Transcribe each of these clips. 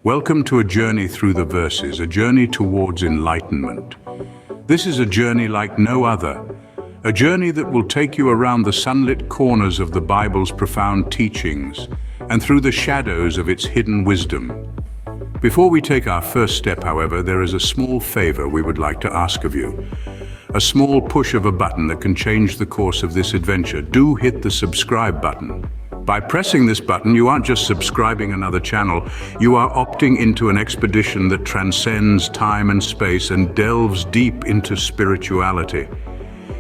Welcome to a journey through the verses, a journey towards enlightenment. This is a journey like no other, a journey that will take you around the sunlit corners of the Bible's profound teachings and through the shadows of its hidden wisdom. Before we take our first step, however, there is a small favor we would like to ask of you. A small push of a button that can change the course of this adventure. Do hit the subscribe button. By pressing this button, you aren't just subscribing another channel, you are opting into an expedition that transcends time and space and delves deep into spirituality.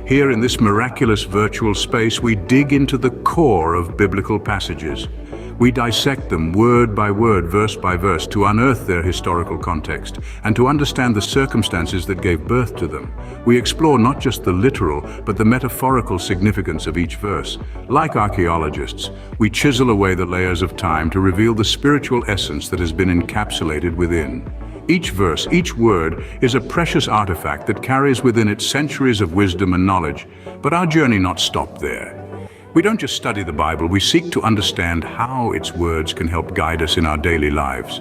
Here in this miraculous virtual space, we dig into the core of biblical passages. We dissect them word by word, verse by verse, to unearth their historical context and to understand the circumstances that gave birth to them. We explore not just the literal, but the metaphorical significance of each verse. Like archaeologists, we chisel away the layers of time to reveal the spiritual essence that has been encapsulated within. Each verse, each word, is a precious artifact that carries within it centuries of wisdom and knowledge. But our journey not stop there. We don't just study the Bible, we seek to understand how its words can help guide us in our daily lives.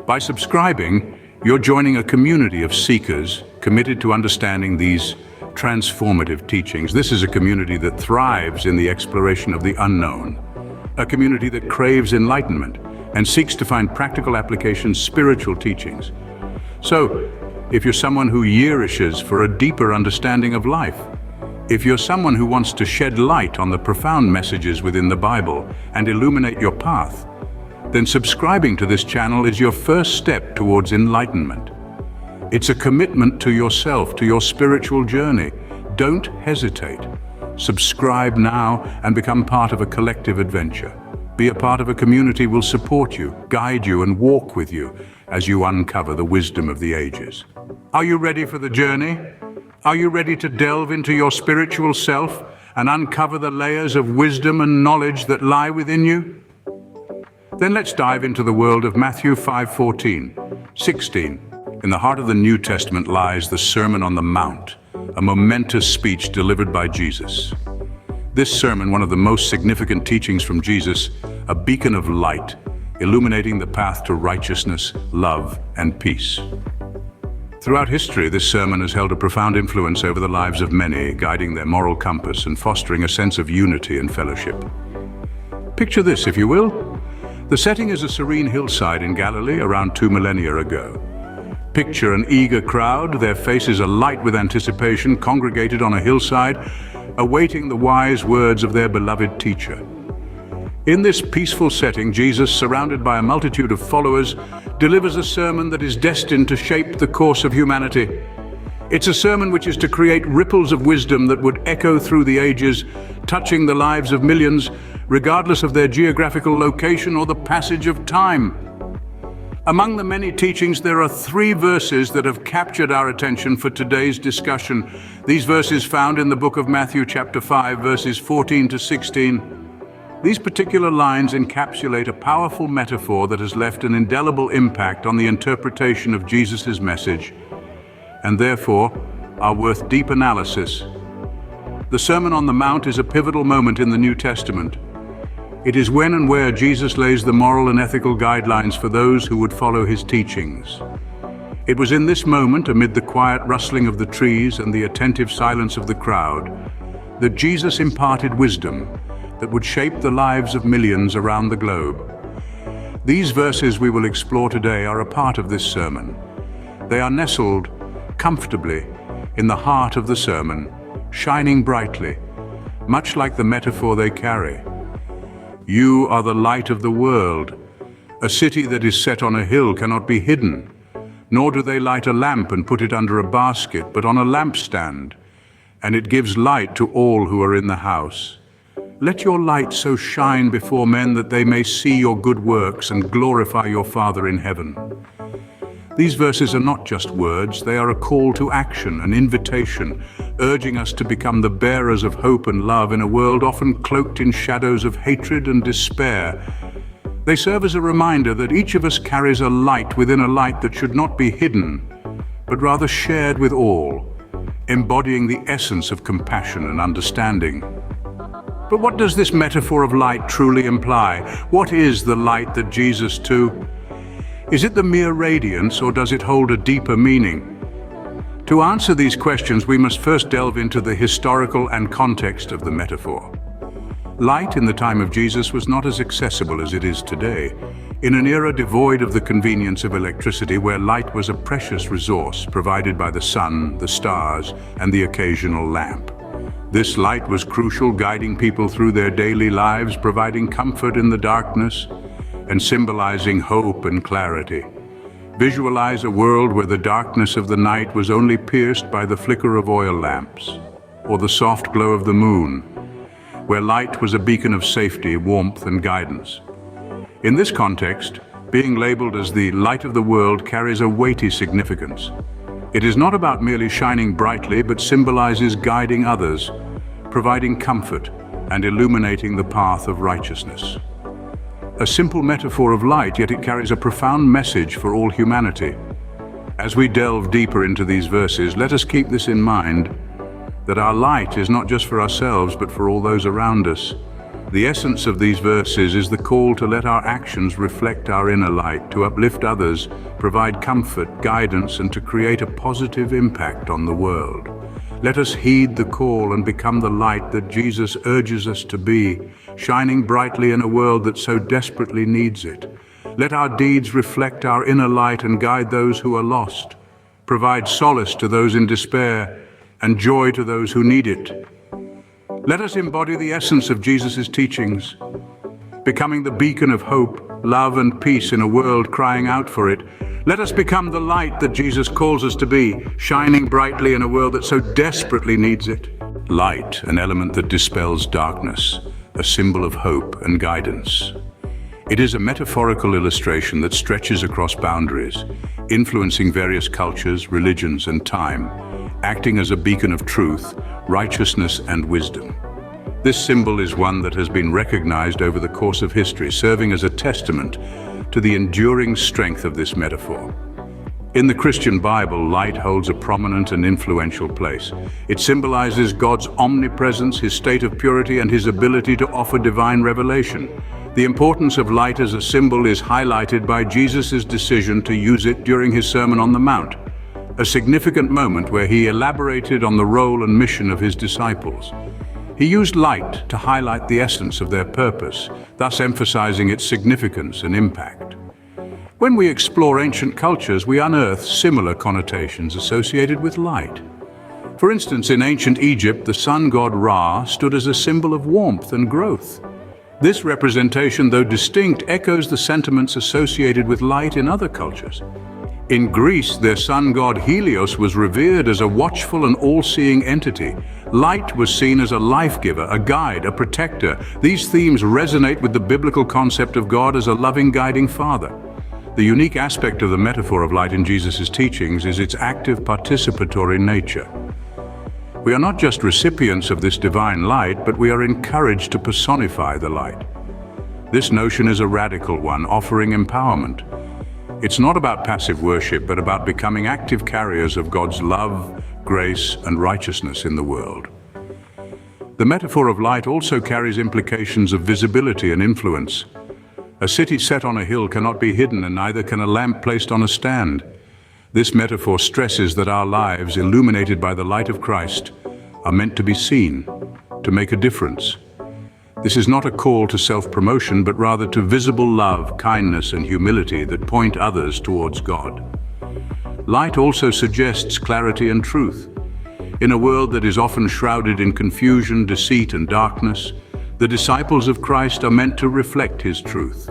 By subscribing, you're joining a community of seekers committed to understanding these transformative teachings. This is a community that thrives in the exploration of the unknown, a community that craves enlightenment and seeks to find practical applications, spiritual teachings. So, if you're someone who yearnishes for a deeper understanding of life, if you're someone who wants to shed light on the profound messages within the Bible and illuminate your path, then subscribing to this channel is your first step towards enlightenment. It's a commitment to yourself, to your spiritual journey. Don't hesitate. Subscribe now and become part of a collective adventure. Be a part of a community will support you, guide you, and walk with you as you uncover the wisdom of the ages. Are you ready for the journey? Are you ready to delve into your spiritual self and uncover the layers of wisdom and knowledge that lie within you? Then let's dive into the world of Matthew 5:14, 16. In the heart of the New Testament lies the Sermon on the Mount, a momentous speech delivered by Jesus. This sermon, one of the most significant teachings from Jesus, a beacon of light, illuminating the path to righteousness, love, and peace. Throughout history, this sermon has held a profound influence over the lives of many, guiding their moral compass and fostering a sense of unity and fellowship. Picture this, if you will. The setting is a serene hillside in Galilee around 2 millennia ago. Picture an eager crowd, their faces alight with anticipation, congregated on a hillside, awaiting the wise words of their beloved teacher. In this peaceful setting, Jesus, surrounded by a multitude of followers, delivers a sermon that is destined to shape the course of humanity. It's a sermon which is to create ripples of wisdom that would echo through the ages, touching the lives of millions, regardless of their geographical location or the passage of time. Among the many teachings, there are 3 verses that have captured our attention for today's discussion. These verses found in the book of Matthew chapter 5, verses 14 to 16. These particular lines encapsulate a powerful metaphor that has left an indelible impact on the interpretation of Jesus' message, and therefore are worth deep analysis. The Sermon on the Mount is a pivotal moment in the New Testament. It is when and where Jesus lays the moral and ethical guidelines for those who would follow his teachings. It was in this moment, amid the quiet rustling of the trees and the attentive silence of the crowd, that Jesus imparted wisdom that would shape the lives of millions around the globe. These verses we will explore today are a part of this sermon. They are nestled comfortably in the heart of the sermon, shining brightly, much like the metaphor they carry. You are the light of the world. A city that is set on a hill cannot be hidden, nor do they light a lamp and put it under a basket, but on a lampstand, and it gives light to all who are in the house. Let your light so shine before men that they may see your good works and glorify your Father in heaven. These verses are not just words, they are a call to action, an invitation, urging us to become the bearers of hope and love in a world often cloaked in shadows of hatred and despair. They serve as a reminder that each of us carries a light within a light that should not be hidden, but rather shared with all, embodying the essence of compassion and understanding. But what does this metaphor of light truly imply? What is the light that Jesus too? Is it the mere radiance, or does it hold a deeper meaning? To answer these questions, we must first delve into the historical and context of the metaphor. Light in the time of Jesus was not as accessible as it is today. In an era devoid of the convenience of electricity, where light was a precious resource provided by the sun, the stars, and the occasional lamp. This light was crucial, guiding people through their daily lives, providing comfort in the darkness, and symbolizing hope and clarity. Visualize a world where the darkness of the night was only pierced by the flicker of oil lamps, or the soft glow of the moon, where light was a beacon of safety, warmth, and guidance. In this context, being labeled as the light of the world carries a weighty significance. It is not about merely shining brightly, but symbolizes guiding others, providing comfort, and illuminating the path of righteousness. A simple metaphor of light, yet it carries a profound message for all humanity. As we delve deeper into these verses, let us keep this in mind, that our light is not just for ourselves, but for all those around us. The essence of these verses is the call to let our actions reflect our inner light, to uplift others, provide comfort, guidance, and to create a positive impact on the world. Let us heed the call and become the light that Jesus urges us to be, shining brightly in a world that so desperately needs it. Let our deeds reflect our inner light and guide those who are lost, provide solace to those in despair, and joy to those who need it. Let us embody the essence of Jesus' teachings, becoming the beacon of hope, love, and peace in a world crying out for it. Let us become the light that Jesus calls us to be, shining brightly in a world that so desperately needs it. Light, an element that dispels darkness, a symbol of hope and guidance. It is a metaphorical illustration that stretches across boundaries, influencing various cultures, religions, and time, acting as a beacon of truth, righteousness, and wisdom. This symbol is one that has been recognized over the course of history, serving as a testament to the enduring strength of this metaphor. In the Christian Bible, light holds a prominent and influential place. It symbolizes God's omnipresence, his state of purity, and his ability to offer divine revelation. The importance of light as a symbol is highlighted by Jesus' decision to use it during his Sermon on the Mount, a significant moment where he elaborated on the role and mission of his disciples. He used light to highlight the essence of their purpose, thus emphasizing its significance and impact. When we explore ancient cultures, we unearth similar connotations associated with light. For instance, in ancient Egypt, the sun god Ra stood as a symbol of warmth and growth. This representation, though distinct, echoes the sentiments associated with light in other cultures. In Greece, their sun god Helios was revered as a watchful and all-seeing entity. Light was seen as a life-giver, a guide, a protector. These themes resonate with the biblical concept of God as a loving, guiding Father. The unique aspect of the metaphor of light in Jesus' teachings is its active, participatory nature. We are not just recipients of this divine light, but we are encouraged to personify the light. This notion is a radical one, offering empowerment. It's not about passive worship, but about becoming active carriers of God's love, grace, and righteousness in the world. The metaphor of light also carries implications of visibility and influence. A city set on a hill cannot be hidden, and neither can a lamp placed on a stand. This metaphor stresses that our lives, illuminated by the light of Christ, are meant to be seen, to make a difference. This is not a call to self-promotion, but rather to visible love, kindness, and humility that point others towards God. Light also suggests clarity and truth. In a world that is often shrouded in confusion, deceit, and darkness, the disciples of Christ are meant to reflect his truth.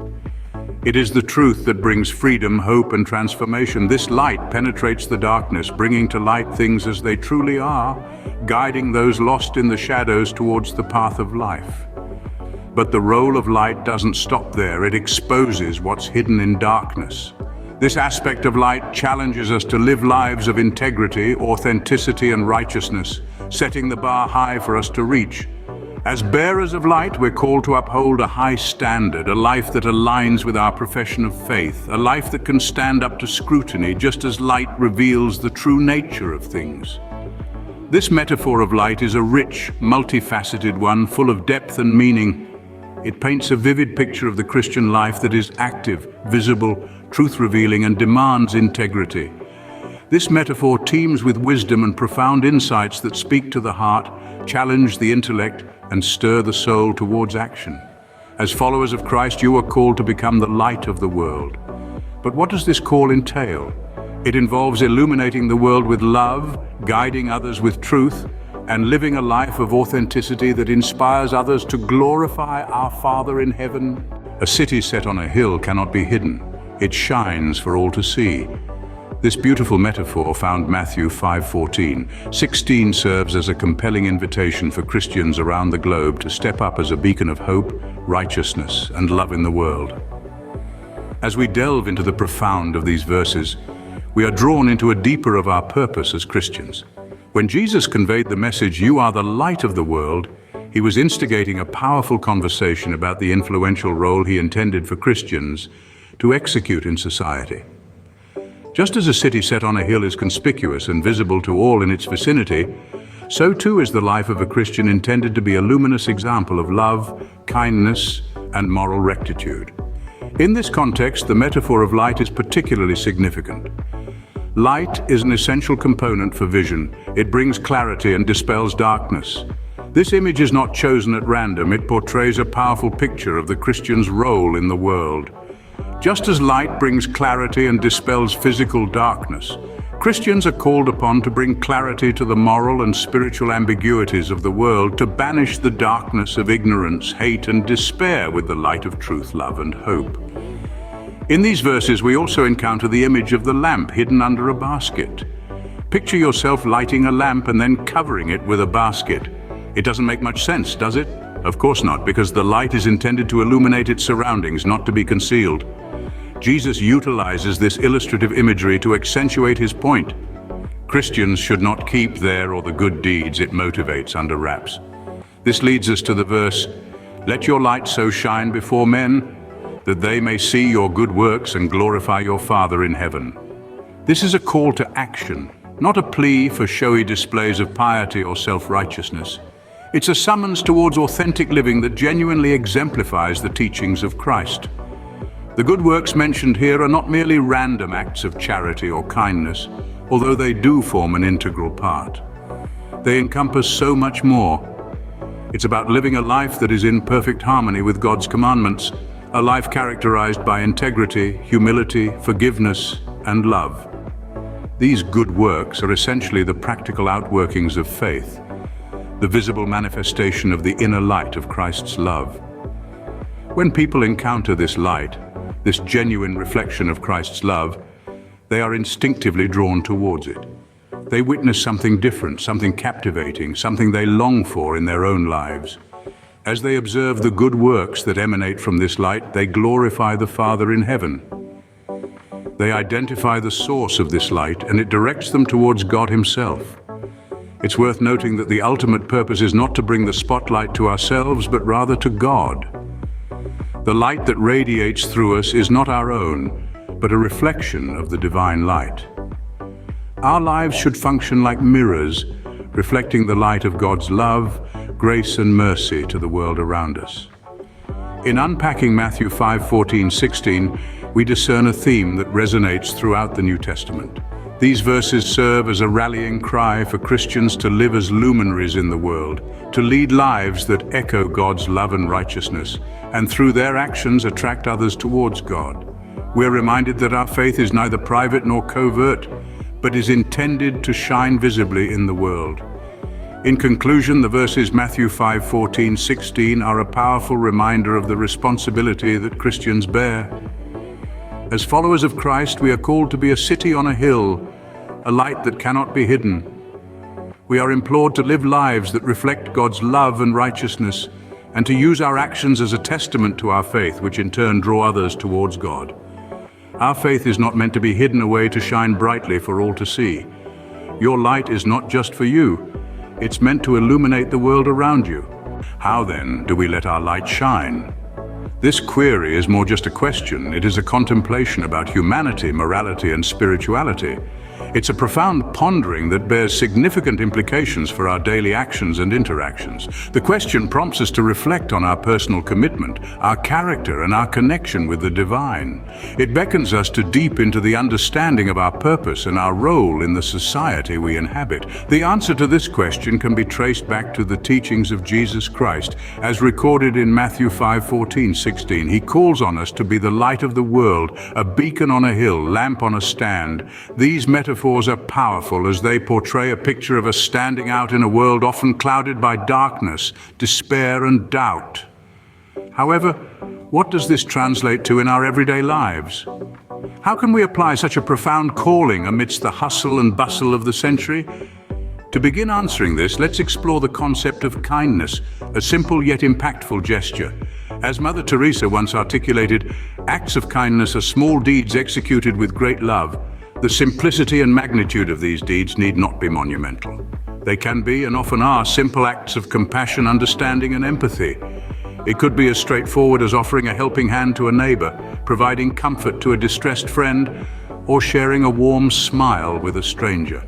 It is the truth that brings freedom, hope, and transformation. This light penetrates the darkness, bringing to light things as they truly are, guiding those lost in the shadows towards the path of life. But the role of light doesn't stop there. It exposes what's hidden in darkness. This aspect of light challenges us to live lives of integrity, authenticity, and righteousness, setting the bar high for us to reach. As bearers of light, we're called to uphold a high standard, a life that aligns with our profession of faith, a life that can stand up to scrutiny, just as light reveals the true nature of things. This metaphor of light is a rich, multifaceted one, full of depth and meaning. It paints a vivid picture of the Christian life that is active, visible, truth-revealing, and demands integrity. This metaphor teems with wisdom and profound insights that speak to the heart, challenge the intellect, and stir the soul towards action. As followers of Christ, you are called to become the light of the world. But what does this call entail? It involves illuminating the world with love, guiding others with truth, and living a life of authenticity that inspires others to glorify our Father in heaven. A city set on a hill cannot be hidden. It shines for all to see. This beautiful metaphor, found Matthew 5:14-16, serves as a compelling invitation for Christians around the globe to step up as a beacon of hope, righteousness, and love in the world. As we delve into the profound of these verses, we are drawn into a deeper of our purpose as Christians. When Jesus conveyed the message, "You are the light of the world," he was instigating a powerful conversation about the influential role he intended for Christians to execute in society. Just as a city set on a hill is conspicuous and visible to all in its vicinity, so too is the life of a Christian intended to be a luminous example of love, kindness, and moral rectitude. In this context, the metaphor of light is particularly significant. Light is an essential component for vision. It brings clarity and dispels darkness. This image is not chosen at random. It portrays a powerful picture of the Christian's role in the world. Just as light brings clarity and dispels physical darkness, Christians are called upon to bring clarity to the moral and spiritual ambiguities of the world, to banish the darkness of ignorance, hate, and despair with the light of truth, love, and hope. In these verses, we also encounter the image of the lamp hidden under a basket. Picture yourself lighting a lamp and then covering it with a basket. It doesn't make much sense, does it? Of course not, because the light is intended to illuminate its surroundings, not to be concealed. Jesus utilizes this illustrative imagery to accentuate his point. Christians should not keep their or the good deeds it motivates under wraps. This leads us to the verse, "Let your light so shine before men, that they may see your good works and glorify your Father in heaven." This is a call to action, not a plea for showy displays of piety or self-righteousness. It's a summons towards authentic living that genuinely exemplifies the teachings of Christ. The good works mentioned here are not merely random acts of charity or kindness, although they do form an integral part. They encompass so much more. It's about living a life that is in perfect harmony with God's commandments, a life characterized by integrity, humility, forgiveness, and love. These good works are essentially the practical outworkings of faith, the visible manifestation of the inner light of Christ's love. When people encounter this light, this genuine reflection of Christ's love, they are instinctively drawn towards it. They witness something different, something captivating, something they long for in their own lives. As they observe the good works that emanate from this light, they glorify the Father in heaven. They identify the source of this light, and it directs them towards God himself. It's worth noting that the ultimate purpose is not to bring the spotlight to ourselves, but rather to God. The light that radiates through us is not our own, but a reflection of the divine light. Our lives should function like mirrors, reflecting the light of God's love, grace, and mercy to the world around us. In unpacking Matthew 5:14-16, we discern a theme that resonates throughout the New Testament. These verses serve as a rallying cry for Christians to live as luminaries in the world, to lead lives that echo God's love and righteousness, and through their actions attract others towards God. We're reminded that our faith is neither private nor covert, but is intended to shine visibly in the world. In conclusion, the verses Matthew 5:14-16 are a powerful reminder of the responsibility that Christians bear. As followers of Christ, we are called to be a city on a hill, a light that cannot be hidden. We are implored to live lives that reflect God's love and righteousness, and to use our actions as a testament to our faith, which in turn draw others towards God. Our faith is not meant to be hidden away to shine brightly for all to see. Your light is not just for you. It's meant to illuminate the world around you. How then do we let our light shine? This query is more just a question. It is a contemplation about humanity, morality, and spirituality. It's a profound pondering that bears significant implications for our daily actions and interactions. The question prompts us to reflect on our personal commitment, our character, and our connection with the divine. It beckons us to deep into the understanding of our purpose and our role in the society we inhabit. The answer to this question can be traced back to the teachings of Jesus Christ, as recorded in Matthew 5:14-16. He calls on us to be the light of the world, a beacon on a hill, lamp on a stand. These metaphors are powerful as they portray a picture of us standing out in a world often clouded by darkness, despair, and doubt. However, what does this translate to in our everyday lives? How can we apply such a profound calling amidst the hustle and bustle of the century? To begin answering this, let's explore the concept of kindness, a simple yet impactful gesture. As Mother Teresa once articulated, acts of kindness are small deeds executed with great love. The simplicity and magnitude of these deeds need not be monumental. They can be, and often are, simple acts of compassion, understanding, and empathy. It could be as straightforward as offering a helping hand to a neighbor, providing comfort to a distressed friend, or sharing a warm smile with a stranger.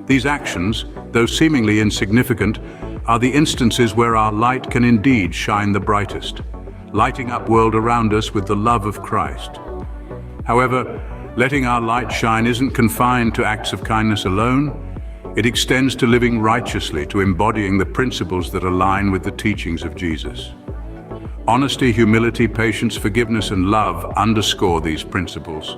These actions, though seemingly insignificant, are the instances where our light can indeed shine the brightest, lighting up the world around us with the love of Christ. However, letting our light shine isn't confined to acts of kindness alone. It extends to living righteously, to embodying the principles that align with the teachings of Jesus. Honesty, humility, patience, forgiveness, and love underscore these principles.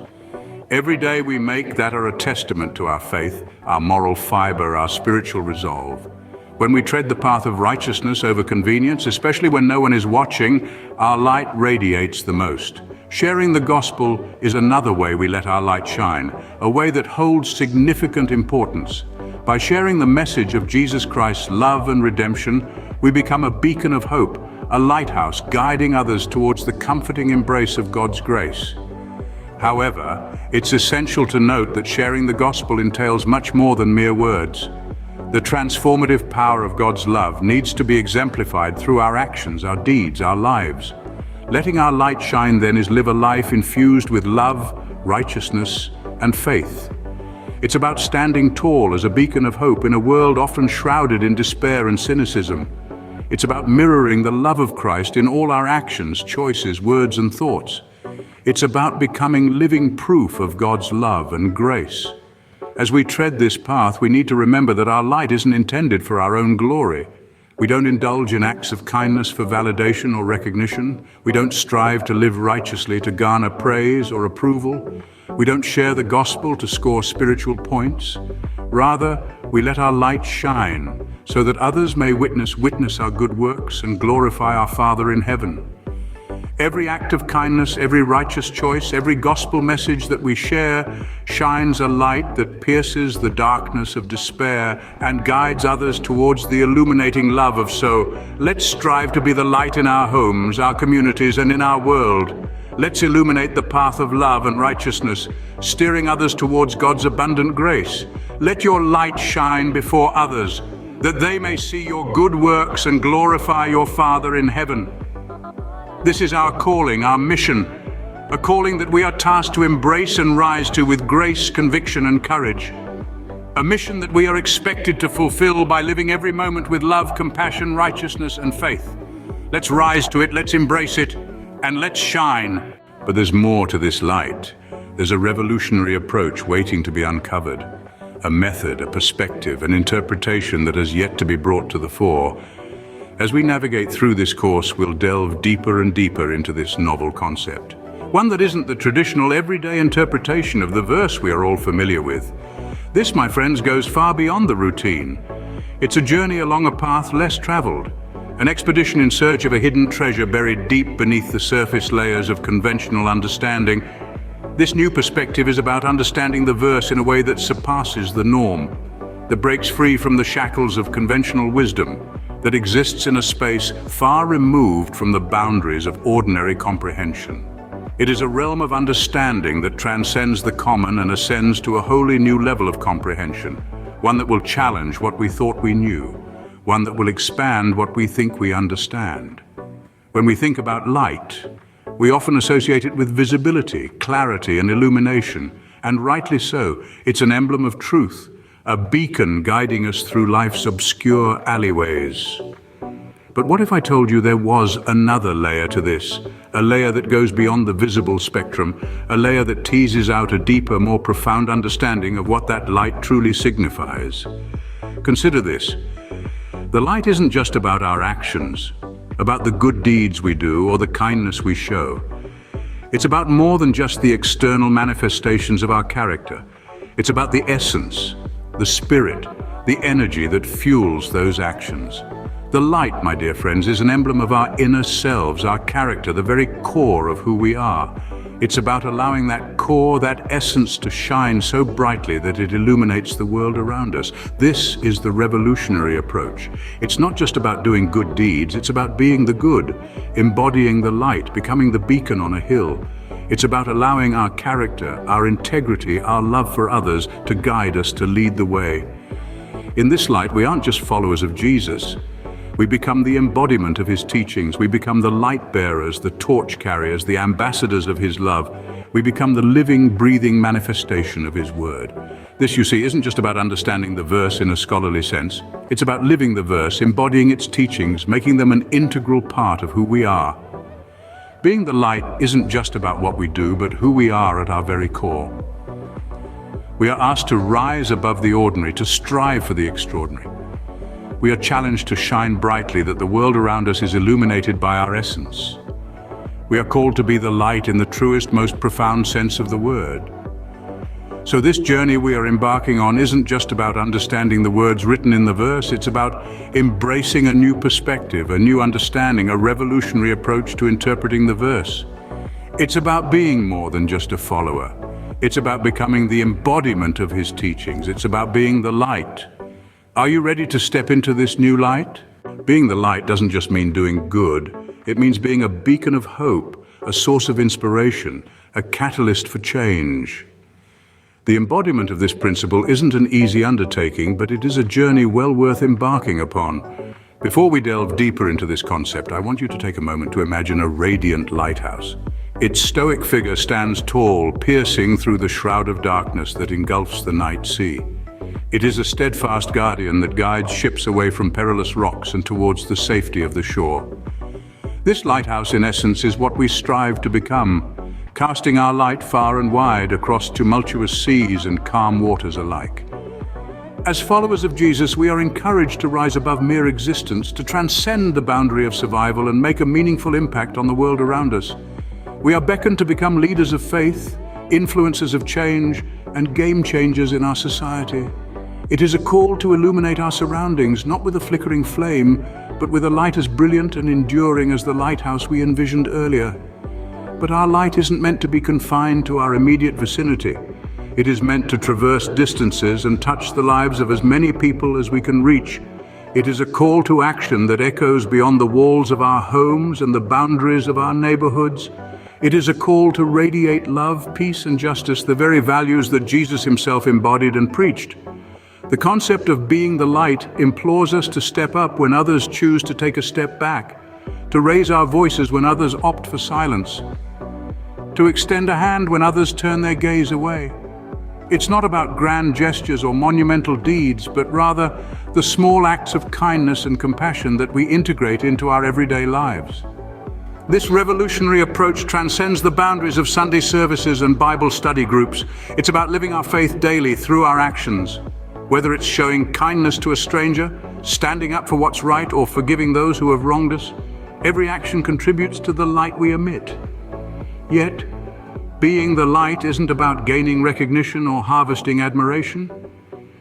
Every day we make that are a testament to our faith, our moral fiber, our spiritual resolve. When we tread the path of righteousness over convenience, especially when no one is watching, our light radiates the most. Sharing the gospel is another way we let our light shine, a way that holds significant importance. By sharing the message of Jesus Christ's love and redemption, we become a beacon of hope, a lighthouse guiding others towards the comforting embrace of God's grace. However, it's essential to note that sharing the gospel entails much more than mere words. The transformative power of God's love needs to be exemplified through our actions, our deeds, our lives. Letting our light shine then is live a life infused with love, righteousness, and faith. It's about standing tall as a beacon of hope in a world often shrouded in despair and cynicism. It's about mirroring the love of Christ in all our actions, choices, words, and thoughts. It's about becoming living proof of God's love and grace. As we tread this path, we need to remember that our light isn't intended for our own glory. We don't indulge in acts of kindness for validation or recognition. We don't strive to live righteously to garner praise or approval. We don't share the gospel to score spiritual points. Rather, we let our light shine so that others may witness our good works and glorify our Father in heaven. Every act of kindness, every righteous choice, every gospel message that we share shines a light that pierces the darkness of despair and guides others towards the illuminating love of so. Let's strive to be the light in our homes, our communities, and in our world. Let's illuminate the path of love and righteousness, steering others towards God's abundant grace. Let your light shine before others, that they may see your good works and glorify your Father in heaven. This is our calling, our mission, a calling that we are tasked to embrace and rise to with grace, conviction, and courage. A mission that we are expected to fulfill by living every moment with love, compassion, righteousness, and faith. Let's rise to it, let's embrace it, and let's shine. But there's more to this light. There's a revolutionary approach waiting to be uncovered. A method, a perspective, an interpretation that has yet to be brought to the fore. As we navigate through this course, we'll delve deeper and deeper into this novel concept. One that isn't the traditional everyday interpretation of the verse we are all familiar with. This, my friends, goes far beyond the routine. It's a journey along a path less traveled, an expedition in search of a hidden treasure buried deep beneath the surface layers of conventional understanding. This new perspective is about understanding the verse in a way that surpasses the norm, that breaks free from the shackles of conventional wisdom, that exists in a space far removed from the boundaries of ordinary comprehension. It is a realm of understanding that transcends the common and ascends to a wholly new level of comprehension, one that will challenge what we thought we knew, one that will expand what we think we understand. When we think about light, we often associate it with visibility, clarity, and illumination, And rightly so. It's an emblem of truth, a beacon guiding us through life's obscure alleyways. But what if I told you there was another layer to this? A layer that goes beyond the visible spectrum, a layer that teases out a deeper, more profound understanding of what that light truly signifies. Consider this. The light isn't just about our actions, about the good deeds we do or the kindness we show. It's about more than just the external manifestations of our character. It's about the essence, the spirit, the energy that fuels those actions. The light, my dear friends, is an emblem of our inner selves, our character, the very core of who we are. It's about allowing that core, that essence to shine so brightly that it illuminates the world around us. This is the revolutionary approach. It's not just about doing good deeds, it's about being the good, embodying the light, becoming the beacon on a hill. It's about allowing our character, our integrity, our love for others to guide us, to lead the way. In this light, we aren't just followers of Jesus. We become the embodiment of his teachings. We become the light bearers, the torch carriers, the ambassadors of his love. We become the living, breathing manifestation of his word. This, you see, isn't just about understanding the verse in a scholarly sense. It's about living the verse, embodying its teachings, making them an integral part of who we are. Being the light isn't just about what we do, but who we are at our very core. We are asked to rise above the ordinary, to strive for the extraordinary. We are challenged to shine brightly that the world around us is illuminated by our essence. We are called to be the light in the truest, most profound sense of the word. So this journey we are embarking on isn't just about understanding the words written in the verse, it's about embracing a new perspective, a new understanding, a revolutionary approach to interpreting the verse. It's about being more than just a follower. It's about becoming the embodiment of his teachings. It's about being the light. Are you ready to step into this new light? Being the light doesn't just mean doing good. It means being a beacon of hope, a source of inspiration, a catalyst for change. The embodiment of this principle isn't an easy undertaking, but it is a journey well worth embarking upon. Before we delve deeper into this concept, I want you to take a moment to imagine a radiant lighthouse. Its stoic figure stands tall, piercing through the shroud of darkness that engulfs the night sea. It is a steadfast guardian that guides ships away from perilous rocks and towards the safety of the shore. This lighthouse, in essence, is what we strive to become, casting our light far and wide across tumultuous seas and calm waters alike. As followers of Jesus, we are encouraged to rise above mere existence, to transcend the boundary of survival and make a meaningful impact on the world around us. We are beckoned to become leaders of faith, influencers of change, and game changers in our society. It is a call to illuminate our surroundings, not with a flickering flame, but with a light as brilliant and enduring as the lighthouse we envisioned earlier. But our light isn't meant to be confined to our immediate vicinity. It is meant to traverse distances and touch the lives of as many people as we can reach. It is a call to action that echoes beyond the walls of our homes and the boundaries of our neighborhoods. It is a call to radiate love, peace, and justice, the very values that Jesus himself embodied and preached. The concept of being the light implores us to step up when others choose to take a step back, to raise our voices when others opt for silence, to extend a hand when others turn their gaze away. It's not about grand gestures or monumental deeds, but rather the small acts of kindness and compassion that we integrate into our everyday lives. This revolutionary approach transcends the boundaries of Sunday services and Bible study groups. It's about living our faith daily through our actions. Whether it's showing kindness to a stranger, standing up for what's right, or forgiving those who have wronged us, every action contributes to the light we emit. Yet, being the light isn't about gaining recognition or harvesting admiration.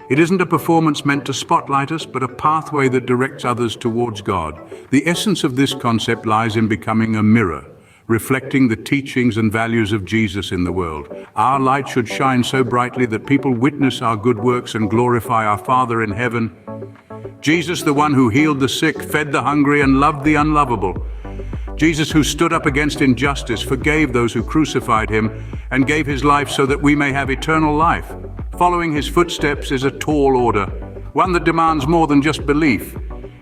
It isn't a performance meant to spotlight us, but a pathway that directs others towards God. The essence of this concept lies in becoming a mirror, reflecting the teachings and values of Jesus in the world. Our light should shine so brightly that people witness our good works and glorify our Father in heaven. Jesus, the one who healed the sick, fed the hungry, and loved the unlovable. Jesus, who stood up against injustice, forgave those who crucified him, and gave his life so that we may have eternal life. Following his footsteps is a tall order, one that demands more than just belief.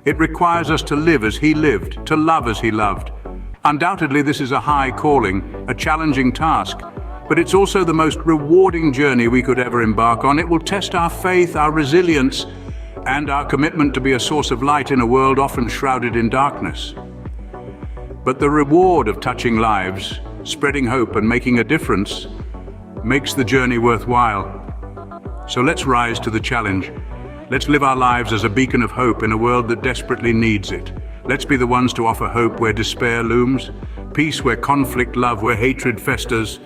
It requires us to live as he lived, to love as he loved. Undoubtedly, this is a high calling, a challenging task, but it's also the most rewarding journey we could ever embark on. It will test our faith, our resilience, and our commitment to be a source of light in a world often shrouded in darkness. But the reward of touching lives, spreading hope, and making a difference makes the journey worthwhile. So let's rise to the challenge. Let's live our lives as a beacon of hope in a world that desperately needs it. Let's be the ones to offer hope where despair looms, peace where conflict, love where hatred festers.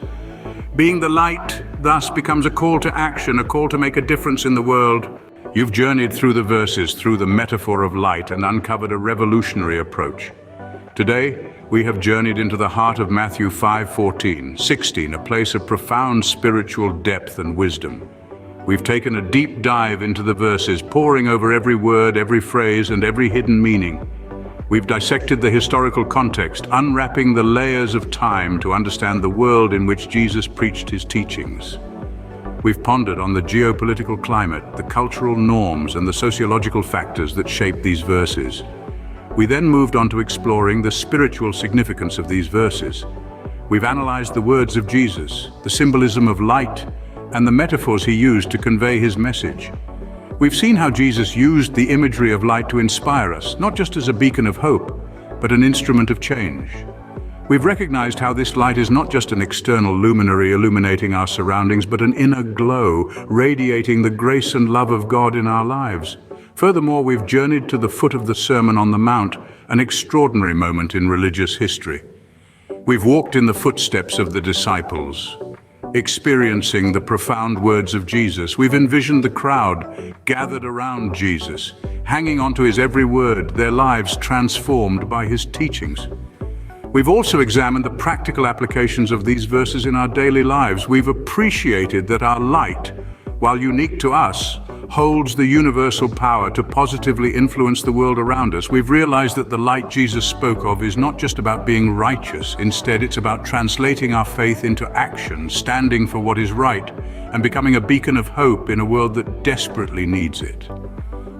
Being the light thus becomes a call to action, a call to make a difference in the world. You've journeyed through the verses, through the metaphor of light, and uncovered a revolutionary approach. Today, we have journeyed into the heart of Matthew 5:14-16, a place of profound spiritual depth and wisdom. We've taken a deep dive into the verses, poring over every word, every phrase, and every hidden meaning. We've dissected the historical context, unwrapping the layers of time to understand the world in which Jesus preached his teachings. We've pondered on the geopolitical climate, the cultural norms, and the sociological factors that shape these verses. We then moved on to exploring the spiritual significance of these verses. We've analyzed the words of Jesus, the symbolism of light, and the metaphors he used to convey his message. We've seen how Jesus used the imagery of light to inspire us, not just as a beacon of hope, but an instrument of change. We've recognized how this light is not just an external luminary illuminating our surroundings, but an inner glow, radiating the grace and love of God in our lives. Furthermore, we've journeyed to the foot of the Sermon on the Mount, an extraordinary moment in religious history. We've walked in the footsteps of the disciples, experiencing the profound words of Jesus. We've envisioned the crowd gathered around Jesus, hanging onto his every word, their lives transformed by his teachings. We've also examined the practical applications of these verses in our daily lives. We've appreciated that our light, while unique to us, holds the universal power to positively influence the world around us. We've realized that the light Jesus spoke of is not just about being righteous. Instead, it's about translating our faith into action, standing for what is right, and becoming a beacon of hope in a world that desperately needs it.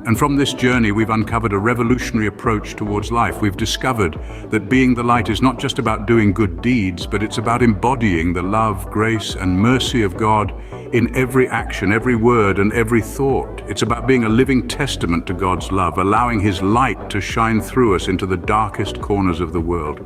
And from this journey, we've uncovered a revolutionary approach towards life. We've discovered that being the light is not just about doing good deeds, but it's about embodying the love, grace, and mercy of God in every action, every word, and every thought. It's about being a living testament to God's love, allowing his light to shine through us into the darkest corners of the world.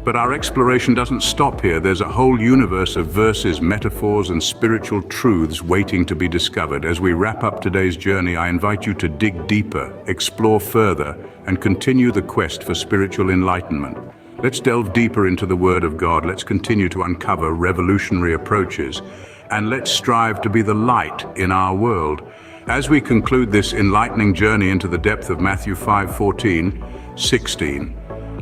But our exploration doesn't stop here. There's a whole universe of verses, metaphors, and spiritual truths waiting to be discovered. As we wrap up today's journey, I invite you to dig deeper, explore further, and continue the quest for spiritual enlightenment. Let's delve deeper into the Word of God. Let's continue to uncover revolutionary approaches, and let's strive to be the light in our world. As we conclude this enlightening journey into the depth of Matthew 5:14-16,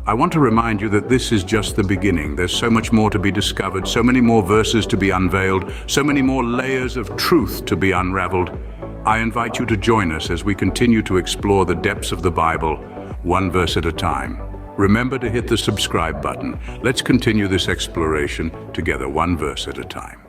I want to remind you that this is just the beginning. There's so much more to be discovered, so many more verses to be unveiled, so many more layers of truth to be unraveled. I invite you to join us as we continue to explore the depths of the Bible, one verse at a time. Remember to hit the subscribe button. Let's continue this exploration together, one verse at a time.